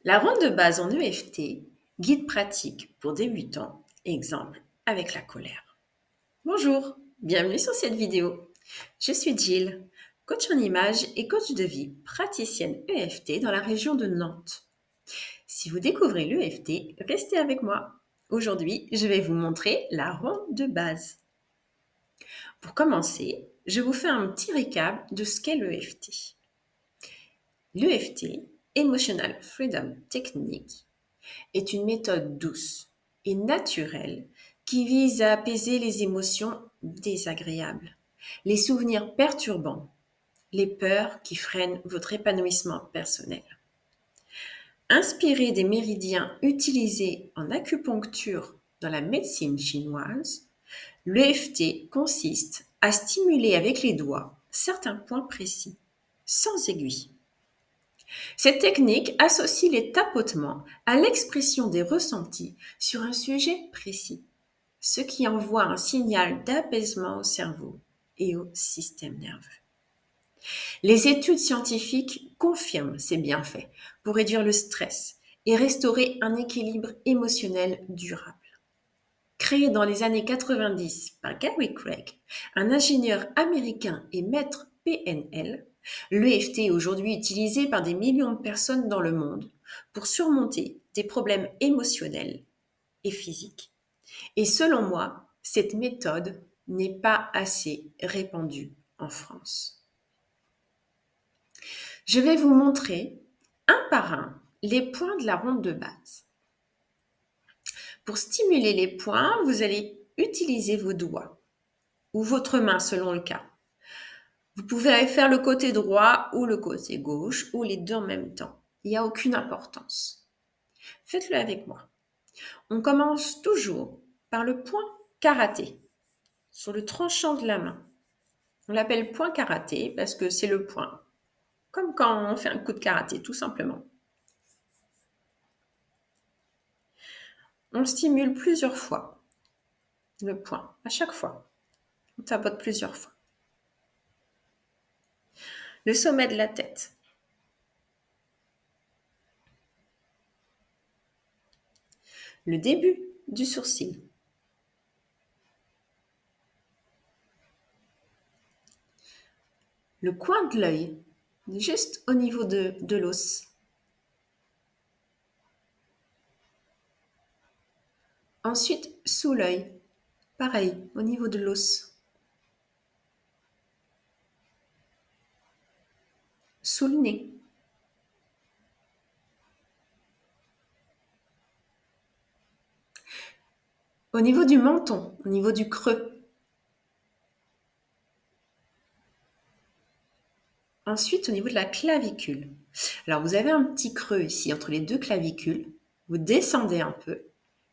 La ronde de base en EFT, guide pratique pour débutants, exemple avec la colère. Bonjour, bienvenue sur cette vidéo. Je suis Jill, coach en images et coach de vie, praticienne EFT dans la région de Nantes. Si vous découvrez l'EFT, restez avec moi. Aujourd'hui, je vais vous montrer la ronde de base. Pour commencer, je vous fais un petit récap de ce qu'est l'EFT. L'EFT, Emotional Freedom Technique, est une méthode douce et naturelle qui vise à apaiser les émotions désagréables, les souvenirs perturbants, les peurs qui freinent votre épanouissement personnel. Inspiré des méridiens utilisés en acupuncture dans la médecine chinoise, l'EFT consiste à stimuler avec les doigts certains points précis, sans aiguille. Cette technique associe les tapotements à l'expression des ressentis sur un sujet précis, ce qui envoie un signal d'apaisement au cerveau et au système nerveux. Les études scientifiques confirment ces bienfaits pour réduire le stress et restaurer un équilibre émotionnel durable. Créé dans les années 90 par Gary Craig, un ingénieur américain et maître PNL, l'EFT est aujourd'hui utilisé par des millions de personnes dans le monde pour surmonter des problèmes émotionnels et physiques. Et selon moi, cette méthode n'est pas assez répandue en France. Je vais vous montrer un par un les points de la ronde de base. Pour stimuler les points, vous allez utiliser vos doigts ou votre main selon le cas. Vous pouvez faire le côté droit ou le côté gauche ou les deux en même temps. Il n'y a aucune importance. Faites-le avec moi. On commence toujours par le point karaté sur le tranchant de la main. On l'appelle point karaté parce que c'est le point, comme quand on fait un coup de karaté, tout simplement. On stimule plusieurs fois le point, à chaque fois. On tapote plusieurs fois. Le sommet de la tête. Le début du sourcil. Le coin de l'œil, juste au niveau de l'os. Ensuite, sous l'œil, pareil, au niveau de l'os. Sous le nez. Au niveau du menton, au niveau du creux. Ensuite, au niveau de la clavicule. Alors, vous avez un petit creux ici entre les deux clavicules. Vous descendez un peu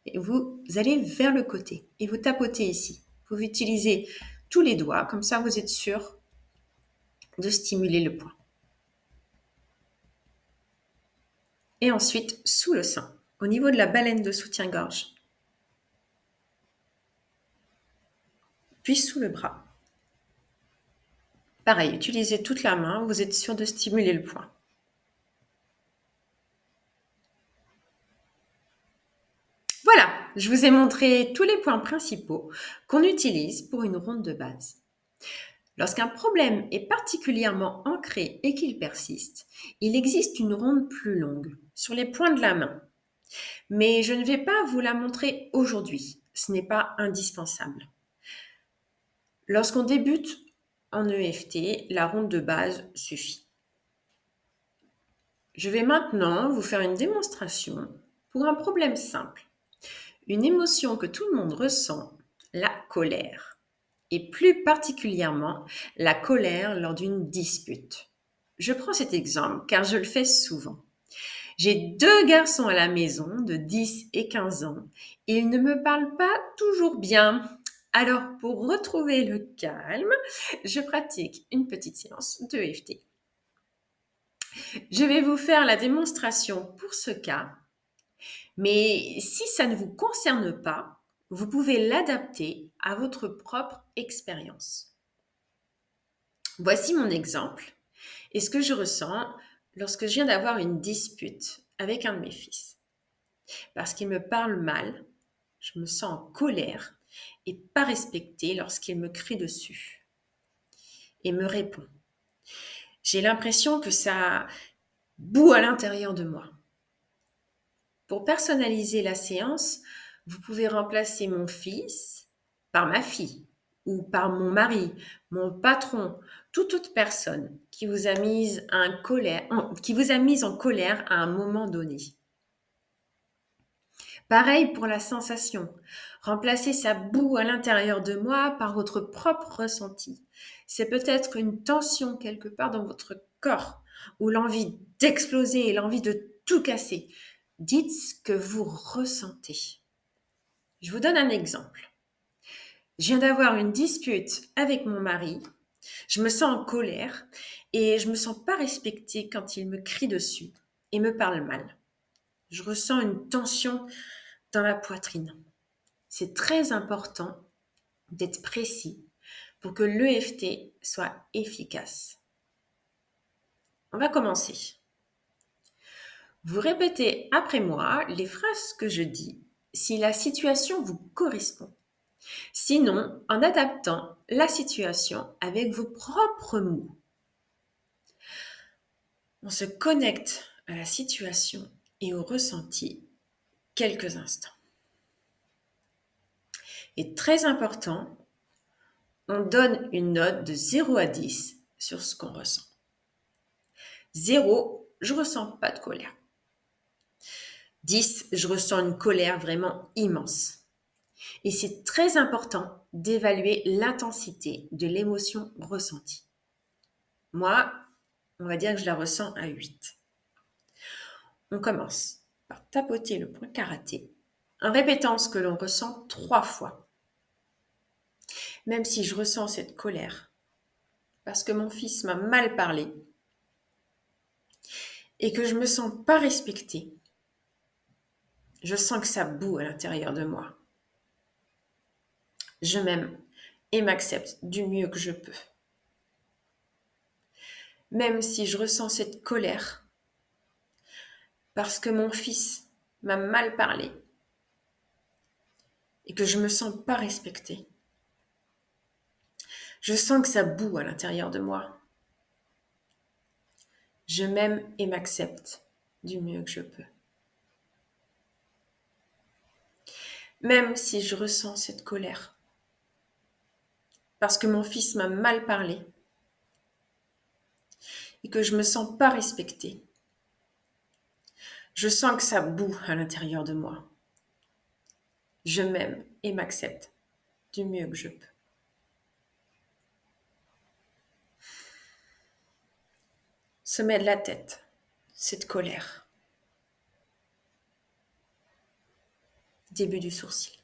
et vous allez vers le côté et vous tapotez ici. Vous utilisez tous les doigts, comme ça vous êtes sûr de stimuler le point. Et ensuite, sous le sein, au niveau de la baleine de soutien-gorge. Puis sous le bras. Pareil, utilisez toute la main, vous êtes sûr de stimuler le point. Voilà, je vous ai montré tous les points principaux qu'on utilise pour une ronde de base. Lorsqu'un problème est particulièrement ancré et qu'il persiste, il existe une ronde plus longue, sur les points de la main. Mais je ne vais pas vous la montrer aujourd'hui, ce n'est pas indispensable. Lorsqu'on débute en EFT, la ronde de base suffit. Je vais maintenant vous faire une démonstration pour un problème simple. Une émotion que tout le monde ressent, la colère. Et plus particulièrement, la colère lors d'une dispute. Je prends cet exemple car je le fais souvent. J'ai 2 garçons à la maison de 10 et 15 ans et ils ne me parlent pas toujours bien. Alors, pour retrouver le calme, je pratique une petite séance de EFT. Je vais vous faire la démonstration pour ce cas, mais si ça ne vous concerne pas, vous pouvez l'adapter à votre propre expérience. Voici mon exemple. Et ce que je ressens, lorsque je viens d'avoir une dispute avec un de mes fils, parce qu'il me parle mal, je me sens en colère et pas respectée lorsqu'il me crie dessus et me répond. J'ai l'impression que ça boue à l'intérieur de moi. Pour personnaliser la séance, vous pouvez remplacer mon fils par ma fille ou par mon mari, mon patron, toute autre personne qui vous a qui vous a mise en colère à un moment donné. Pareil pour la sensation. Remplacez sa boue à l'intérieur de moi par votre propre ressenti. C'est peut-être une tension quelque part dans votre corps ou l'envie d'exploser et l'envie de tout casser. Dites ce que vous ressentez. Je vous donne un exemple. Je viens d'avoir une dispute avec mon mari. Je me sens en colère et je me sens pas respectée quand il me crie dessus et me parle mal. Je ressens une tension dans la poitrine. C'est très important d'être précis pour que l'EFT soit efficace. On va commencer. Vous répétez après moi les phrases que je dis si la situation vous correspond. Sinon, en adaptant la situation avec vos propres mots. On se connecte à la situation et au ressenti quelques instants. Et très important, on donne une note de 0 à 10 sur ce qu'on ressent. 0, je ressens pas de colère. 10, je ressens une colère vraiment immense. Et c'est très important d'évaluer l'intensité de l'émotion ressentie. Moi, on va dire que je la ressens à 8. On commence par tapoter le point karaté en répétant ce que l'on ressent 3 fois. Même si je ressens cette colère, parce que mon fils m'a mal parlé et que je me sens pas respectée, je sens que ça boue à l'intérieur de moi. Je m'aime et m'accepte du mieux que je peux. Même si je ressens cette colère, parce que mon fils m'a mal parlé et que je me sens pas respectée. Je sens que ça boue à l'intérieur de moi. Je m'aime et m'accepte du mieux que je peux. Même si je ressens cette colère, parce que mon fils m'a mal parlé et que je me sens pas respectée. Je sens que ça boue à l'intérieur de moi. Je m'aime et m'accepte du mieux que je peux. Sommet de la tête, cette colère. Début du sourcil.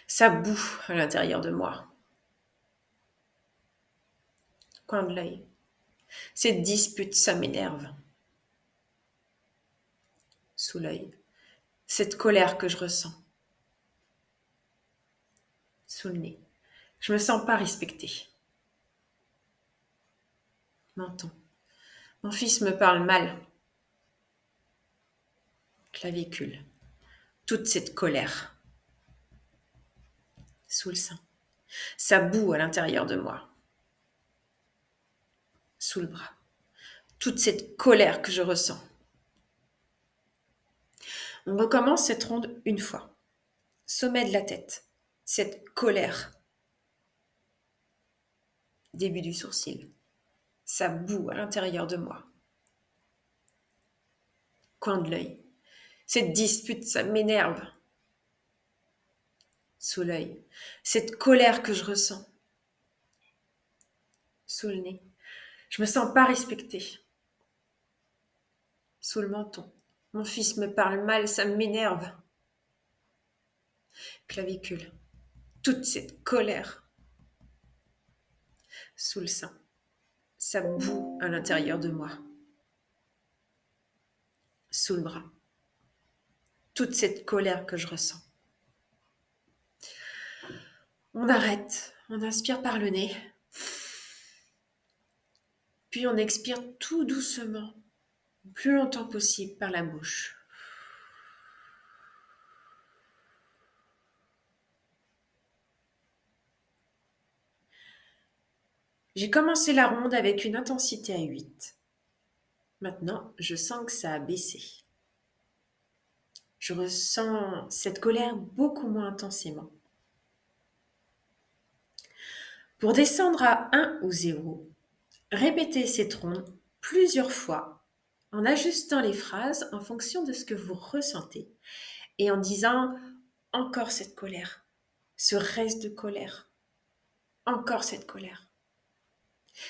Ça boue à l'intérieur de moi. Coin de l'œil. Cette dispute, ça m'énerve. Sous l'œil. Cette colère que je ressens. Sous le nez. Je me sens pas respectée. Menton. Mon fils me parle mal. Clavicule. Toute cette colère. Sous le sein. Ça boue à l'intérieur de moi. Sous le bras. Toute cette colère que je ressens. On recommence cette ronde une fois. Sommet de la tête. Cette colère. Début du sourcil. Ça boue à l'intérieur de moi. Coin de l'œil. Cette dispute, ça m'énerve. Sous l'œil. Cette colère que je ressens. Sous le nez. Je me sens pas respectée. Sous le menton. Mon fils me parle mal, ça m'énerve. Clavicule. Toute cette colère. Sous le sein. Ça boue à l'intérieur de moi. Sous le bras. Toute cette colère que je ressens. On arrête, on inspire par le nez. Puis on expire tout doucement le plus longtemps possible par la bouche. J'ai commencé la ronde avec une intensité à 8. Maintenant, je sens que ça a baissé. Je ressens cette colère beaucoup moins intensément. Pour descendre à 1 ou 0, répétez cette ronde plusieurs fois en ajustant les phrases en fonction de ce que vous ressentez et en disant encore cette colère, ce reste de colère, encore cette colère.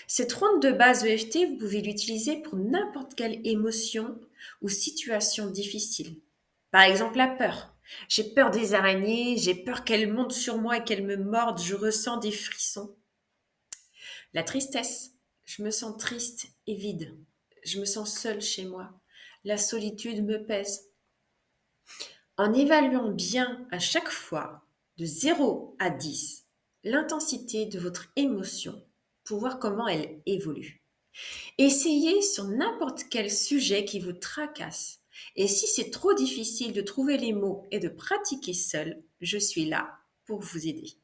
Cette ronde de base EFT, vous pouvez l'utiliser pour n'importe quelle émotion ou situation difficile. Par exemple, la peur. J'ai peur des araignées, j'ai peur qu'elles montent sur moi et qu'elles me mordent, je ressens des frissons. La tristesse. Je me sens triste et vide. Je me sens seule chez moi. La solitude me pèse. En évaluant bien à chaque fois, de 0 à 10, l'intensité de votre émotion pour voir comment elle évolue. Essayez sur n'importe quel sujet qui vous tracasse. Et si c'est trop difficile de trouver les mots et de pratiquer seul, je suis là pour vous aider.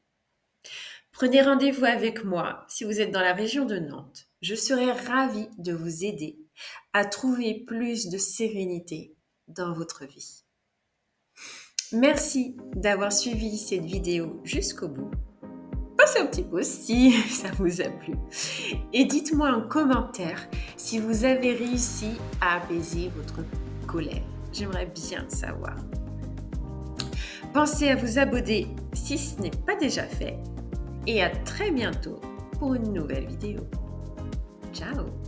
Prenez rendez-vous avec moi si vous êtes dans la région de Nantes. Je serai ravie de vous aider à trouver plus de sérénité dans votre vie. Merci d'avoir suivi cette vidéo jusqu'au bout. Pensez au petit pouce si ça vous a plu. Et dites-moi en commentaire si vous avez réussi à apaiser votre colère. J'aimerais bien savoir. Pensez à vous abonner si ce n'est pas déjà fait. Et à très bientôt pour une nouvelle vidéo. Ciao!